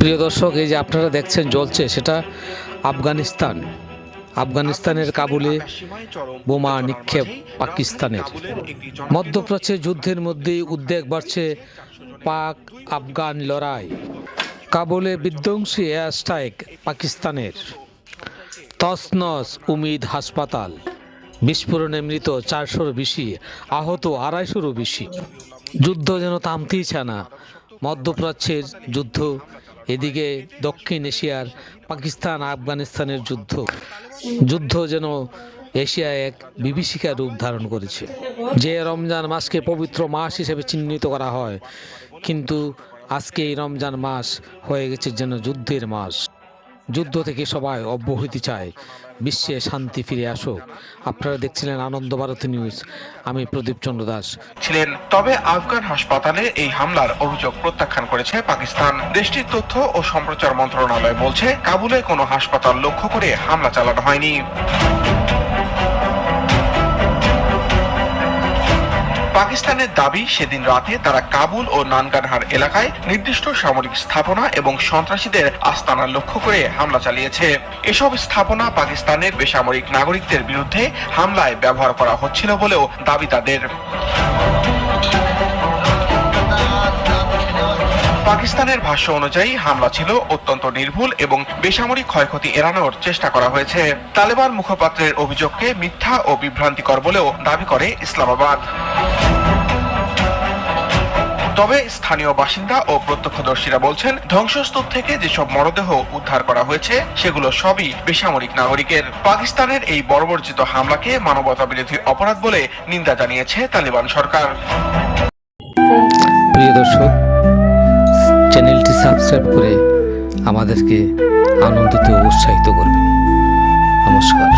প্রিয় দর্শক, এই যে আপনারা দেখছেন জ্বলছে, সেটা আফগানিস্তানের কাবুলে বোমা নিক্ষেপ পাকিস্তানের। মধ্যপ্রাচ্যে যুদ্ধের মধ্যেই উদ্বেগ বাড়ছে পাক আফগান লড়াই। কাবুলে বিধ্বংসী এয়ার স্ট্রাইক পাকিস্তানের। তছনছ উমিদ হাসপাতাল। বিস্ফোরণে মৃত 400-র বেশি, আহত 250-রও বেশি। যুদ্ধ যেন থামতেই চায় না। মধ্যপ্রাচ্যের যুদ্ধ, এদিকে দক্ষিণ এশিয়ার পাকিস্তান আফগানিস্তানের যুদ্ধ যেন এশিয়ায় এক বিভীষিকা রূপ ধারণ করেছে। যে রমজান মাসকে পবিত্র মাস হিসেবে চিহ্নিত করা হয়, কিন্তু আজকে এই রমজান মাস হয়ে গেছে যেন যুদ্ধের মাস। যুদ্ধ থেকে সবাই অব্যাহতি চায়, বিশ্বে শান্তি ফিরে আসুক। আপনারা দেখছিলেন আনন্দ ভারতী নিউজ। আমি প্রদীপ চন্দ্র দাস ছিলেন। তবে আফগান হাসপাতালে এই হামলার অভিযোগ প্রত্যাখ্যান করেছে পাকিস্তান। দেশটির তথ্য ও সম্প্রচার মন্ত্রণালয় বলছে, কাবুলে কোনো হাসপাতাল লক্ষ্য করে হামলা চালানো হয়নি। পাকিস্তানের দাবি, সেদিন রাতে তারা কাবুল ও নানগানহার এলাকায় নির্দিষ্ট সামরিক স্থাপনা এবং সন্ত্রাসীদের আস্তানা লক্ষ্য করে হামলা চালিয়েছে। এসব স্থাপনা পাকিস্তানের বেসামরিক নাগরিকদের বিরুদ্ধে হামলায় ব্যবহার করা হচ্ছিল বলেও দাবি তাদের। পাকিস্তানের ভাষ্য অনুযায়ী হামলা ছিল অত্যন্ত নির্ভুল এবং বেসামরিক ক্ষয়ক্ষতি এড়ানোর চেষ্টা করা হয়েছে। তালেবান মুখপাত্রের অভিযোগকে মিথ্যা ও বিভ্রান্তিকর বলেও দাবি করে ইসলামাবাদ। তবে স্থানীয় বাসিন্দা ও প্রত্যক্ষদর্শীরা বলছেন, ধ্বংসস্তূপ থেকে যেসব মরদেহ উদ্ধার করা হয়েছে সেগুলো সবই বেসামরিক নাগরিকের। পাকিস্তানের এই বর্বরচিত হামলাকে মানবতা বিরোধী অপরাধ বলে নিন্দা জানিয়েছে তালেবান সরকার। প্রিয় দর্শক, চ্যানেলটি সাবস্ক্রাইব করে আমাদেরকে আনন্দিত ও উৎসাহিত করবেন। নমস্কার।